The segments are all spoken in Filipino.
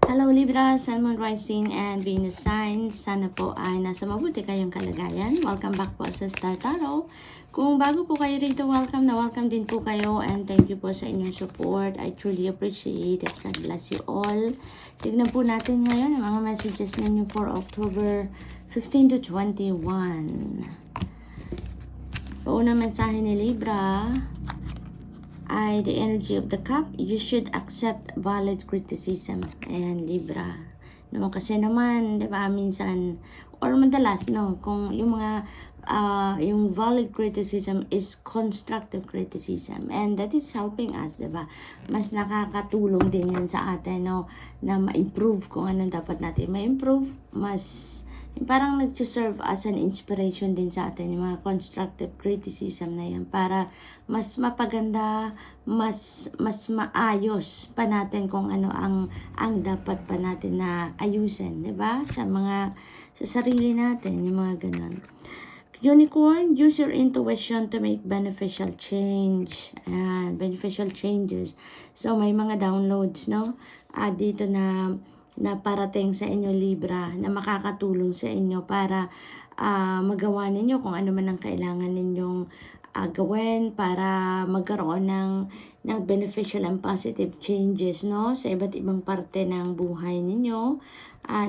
Hello Libra, Sun, Moon, Rising, and Venus signs. Sana po ay nasa mabuti kayong kalagayan. Welcome back po sa Star Tarot. Kung bago po kayo rito, welcome din po kayo and thank you po sa inyong support. I truly appreciate it. God bless you all. Tignan po natin ngayon ang mga messages ninyo for October 15 to 21. Paunang mensahe ni Libra ay the energy of the cup. You should accept valid criticism. Ayan, Libra. No, kasi naman, di ba, minsan, or madalas, no, kung yung mga, yung valid criticism is constructive criticism. And that is helping us, di ba? Mas nakakatulong din yan sa atin, no, na ma-improve kung anong dapat natin ma-improve. Mas, parang nagsiserve as an inspiration din sa atin yung mga constructive criticism na yan para mas mapaganda, mas maayos pa natin kung ano ang dapat pa natin na ayusin, di ba? Sa sarili natin, yung mga ganun. Unicorn, use your intuition to make beneficial change. Beneficial changes. So, may mga downloads, no? Dito na parating sa inyo Libra na makakatulong sa inyo para magawa ninyo kung ano man ang kailangan ninyong gawin para magkaroon ng beneficial and positive changes, no, sa iba't ibang parte ng buhay ninyo.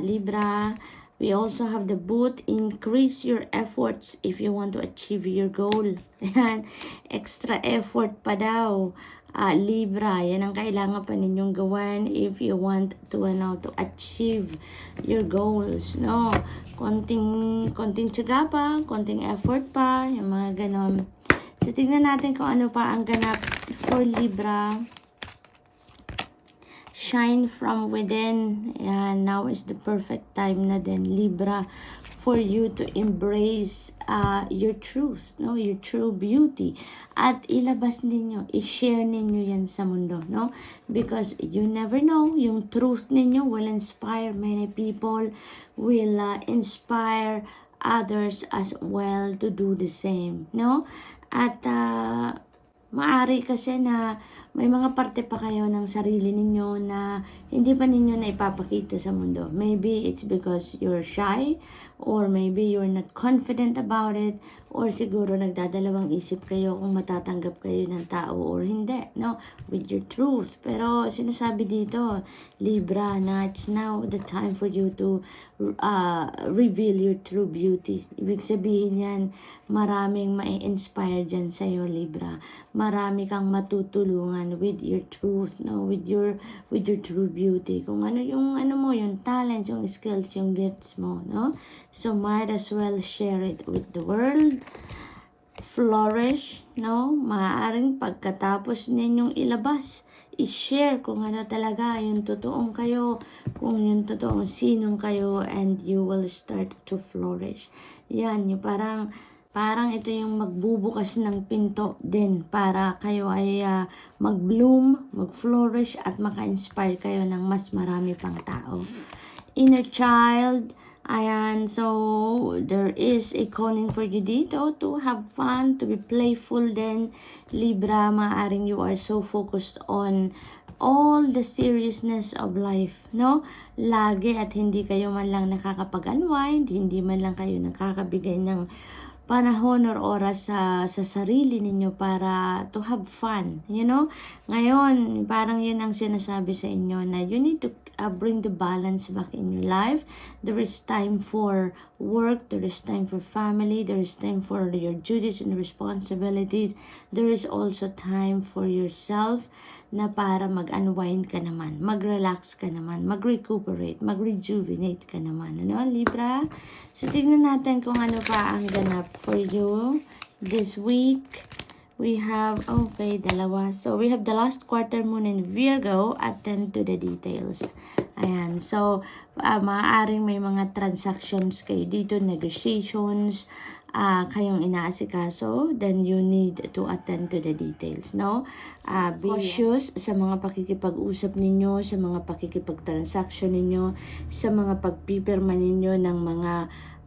Libra, we also have the boot. Increase your efforts if you want to achieve your goal. Ayan, extra effort pa daw. Libra, yan ang kailangan pa ninyong gawin if you want to achieve your goals, no? Konting tiyaga pa, konting effort pa, yung mga ganon. So, tingnan natin kung ano pa ang ganap for Libra. Shine from within. Yan, now is the perfect time na din, Libra, for you to embrace your truth, no, your true beauty, at ilabas ninyo, i-share ninyo yan sa mundo, no, because you never know, yung truth ninyo will inspire many people, will inspire others as well to do the same, no, at maari kasi na may mga parte pa kayo ng sarili ninyo na hindi pa ninyo na ipapakita sa mundo. Maybe it's because you're shy, or maybe you're not confident about it, or siguro nagdadalawang isip kayo kung matatanggap kayo ng tao or hindi, no, with your truth. Pero sinasabi dito, Libra, na it's now the time for you to reveal your true beauty. Ibig sabihin yan, maraming ma-inspire dyan sa'yo, Libra. Marami kang matutulungan with your truth, no, with your true beauty. Kung ano yung mo, yung talents, yung skills, yung gifts mo, no? So might as well share it with the world. Flourish, no? Maaaring pagkatapos ninyong ilabas, i-share kung ano talaga yung totoong kayo, kung yung totoong sinong kayo, and you will start to flourish. Yan, yung parang ito yung magbubukas ng pinto din para kayo ay mag-bloom, mag-flourish, at maka-inspire kayo ng mas marami pang tao. Inner child, ayan, so there is a calling for you dito to have fun, to be playful din, Libra. Maaring you are so focused on all the seriousness of life, no? Lagi, at hindi kayo man lang nakakapag-unwind, hindi man lang kayo nakakabigay ng panahon or oras sa sarili ninyo para to have fun, you know? Ngayon, parang yun ang sinasabi sa inyo na you need to bring the balance back in your life. There is time for work, there is time for family, there is time for your duties and responsibilities. There is also time for yourself na para mag-unwind ka naman, mag-relax ka naman, mag-recuperate, mag-rejuvenate ka naman. Ano, Libra? So, tignan natin kung ano pa ang ganap for you this week. We have, okay, dalawa. So, we have the last quarter moon in Virgo. Attend to the details. Ayan. So, maaaring may mga transactions kayo dito, negotiations, kayong inaasikaso, then you need to attend to the details, no? Be cautious sa mga pakikipag-usap ninyo, sa mga pakikipag-transaction ninyo, sa mga pagpipirma ninyo ng mga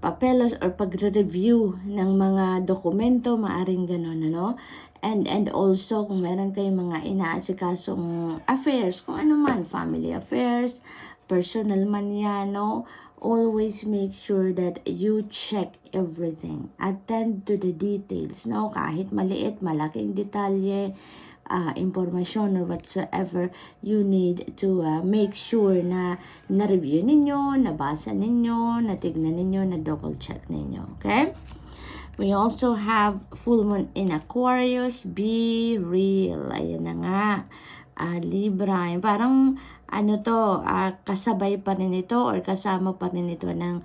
papeles or pagre-review ng mga dokumento, maaring ganun, ano? And also, kung meron kayong mga inaasikasong affairs, kung ano man, family affairs, personal man yan, no? Always make sure that you check everything. Attend to the details, no? Kahit maliit, malaking detalye, information or whatsoever, you need to make sure na na-review ninyo, nabasa ninyo, natignan ninyo, na-double check ninyo. Okay? We also have full moon in Aquarius. Be real. Ayan na nga. Libra. Parang ano to, kasabay pa rin ito or kasama pa rin ito ng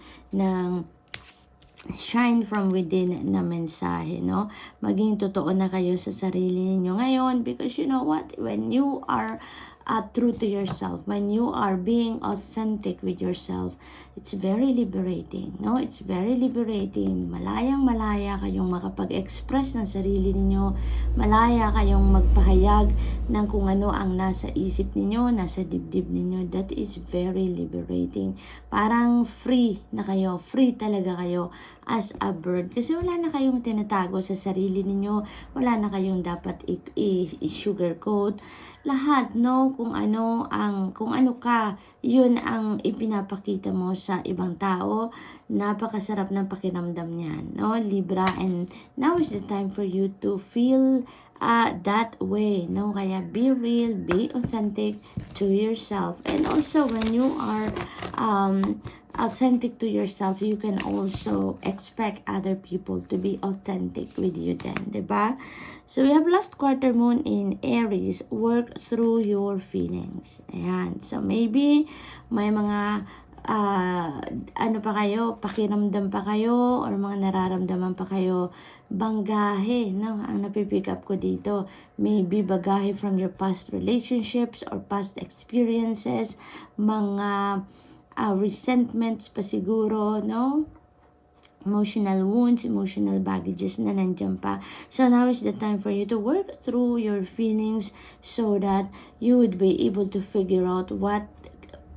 shine from within na mensahe, no? Maging totoo na kayo sa sarili niyo ngayon, because you know what? When you are true to yourself, when you are being authentic with yourself, it's very liberating, no? It's very liberating. Malayang-malaya kayong makapag-express ng sarili niyo, malaya kayong magpahayag ng kung ano ang nasa isip niyo, nasa dibdib niyo. That is very liberating. Parang free na kayo, free talaga kayo as a bird, kasi wala na kayong tinatago sa sarili niyo, wala na kayong dapat i-sugarcoat. Lahat, no, kung ano ka, yun ang ipinapakita mo sa ibang tao. Napakasarap ng pakiramdam niyan, no, Libra. And now is the time for you to feel that way, no? Kaya be real, be authentic to yourself. And also when you are authentic to yourself, you can also expect other people to be authentic with you then, diba? So we have last quarter moon in Aries. Work through your feelings. Ayan. So maybe may mga ano pa kayo, pakiramdam pa kayo, or mga nararamdaman pa kayo, banggahe, no? Ang napipick up ko dito, maybe bagahe from your past relationships or past experiences, mga resentments pa siguro, no? Emotional wounds, emotional baggages na nandiyan pa. So now is the time for you to work through your feelings so that you would be able to figure out what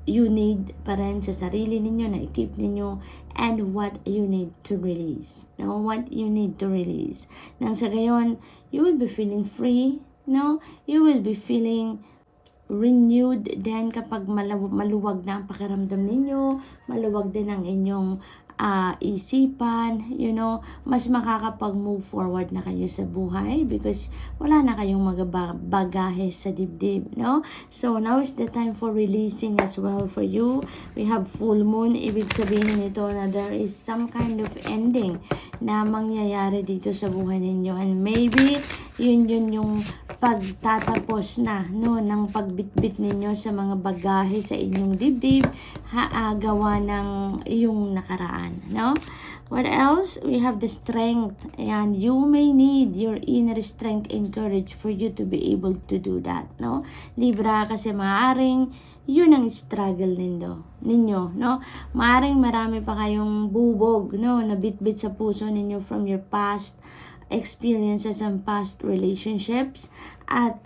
you need pa rin sa sarili ninyo na i-keep ninyo, and what you need to release. No? What you need to release. Nang sa gayon, you will be feeling free, no? You will be feeling renewed then kapag maluwag na ang pakiramdam ninyo, maluwag din ang inyong isipan, you know, mas makakapag-move forward na kayo sa buhay because wala na kayong bagahe sa dibdib, no? So now is the time for releasing as well for you. We have full moon, ibig sabihin nito na there is some kind of ending na mangyayari dito sa buhay ninyo, and maybe yun yung pagtatapos na, no, ng pagbitbit ninyo sa mga bagahe sa inyong dibdib, gawa ng iyong nakaraan, no? What else? We have the strength, and you may need your inner strength and courage for you to be able to do that, no? Libra, kasi maaring yun ang struggle ninyo, no? Maaring marami pa kayong bubog, no, na bitbit sa puso ninyo from your past experiences and past relationships, at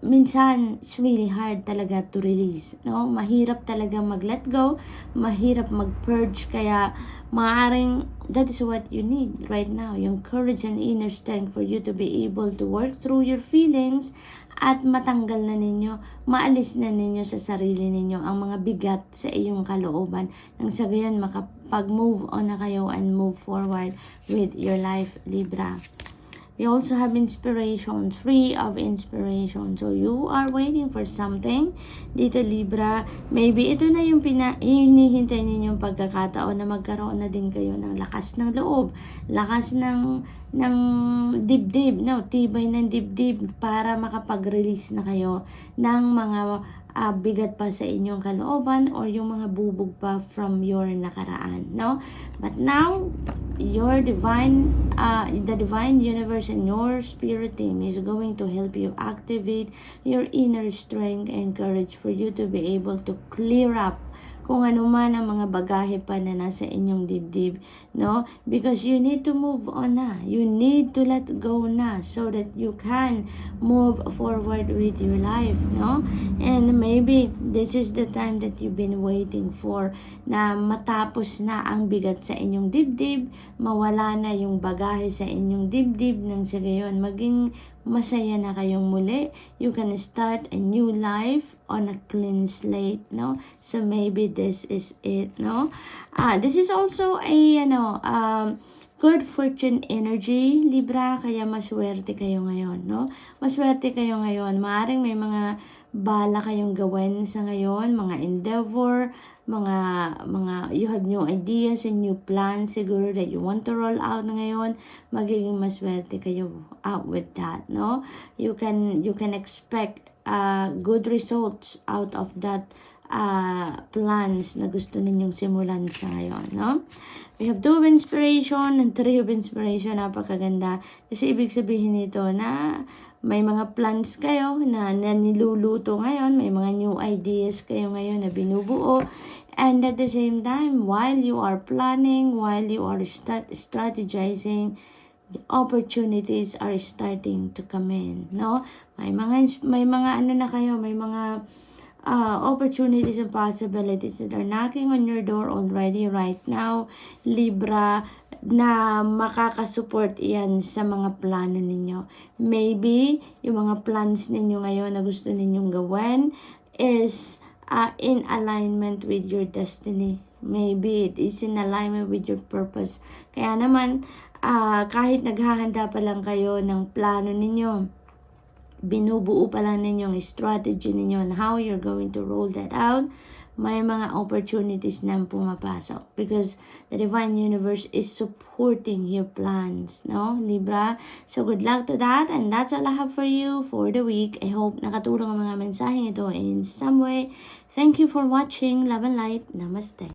minsan it's really hard talaga to release, no? Mahirap talaga mag-let go, mahirap mag-purge, kaya maaaring that is what you need right now, yung courage and inner strength for you to be able to work through your feelings at matanggal na ninyo, maalis na ninyo sa sarili ninyo ang mga bigat sa iyong kalooban, nang sa gayon makapag-move on na kayo and move forward with your life, Libra. We also have inspiration, free of inspiration. So you are waiting for something dito, Libra. Maybe ito na yung hinihintay ninyong pagkakataon na magkaroon na din kayo ng lakas ng loob, lakas ng dibdib, no, tibay ng dibdib, para makapag-release na kayo ng mga bigat pa sa inyong kalooban or yung mga bubog pa from your nakaraan, no? But now, your the divine universe and your spirit team is going to help you activate your inner strength and courage for you to be able to clear up kung ano man ang mga bagahe pa na nasa inyong dibdib, no? Because you need to move on na. You need to let go na so that you can move forward with your life, no? And maybe this is the time that you've been waiting for, na matapos na ang bigat sa inyong dibdib, mawala na yung bagahe sa inyong dibdib, nang sa gayon maging masaya na kayong muli. You can start a new life on a clean slate, no? So maybe this is it, no? This is also a, good fortune energy, Libra, kaya maswerte kayo ngayon, no? Maswerte kayo ngayon. Maaaring may mga bala kayong gawin sa ngayon, mga endeavor, mga you have new ideas and new plans siguro that you want to roll out ngayon. Magiging maswerte kayo out with that, no? You can expect good results out of that plans na gusto ninyong simulan sa ngayon, no? We have 2 of inspiration and 3 of inspiration. Napakaganda. Kasi ibig sabihin nito na may mga plans kayo na niluluto ngayon, may mga new ideas kayo ngayon na binubuo, and at the same time, while you are planning, while you are strategizing, the opportunities are starting to come in, no? May mga ano na kayo, may mga opportunities and possibilities that are knocking on your door already right now, Libra, na makakasupport yan sa mga plano ninyo. Maybe, yung mga plans ninyo ngayon na gusto ninyong gawin is in alignment with your destiny. Maybe it is in alignment with your purpose. Kaya naman, kahit naghahanda pa lang kayo ng plano ninyo, binubuo pa lang ninyo yung strategy ninyo on how you're going to roll that out, may mga opportunities na pumapasok because the divine universe is supporting your plans, no, Libra? So good luck to that, and that's all I have for you for the week. I hope nakatulong ang mga mensaheng ito in some way. Thank you for watching. Love and light. Namaste.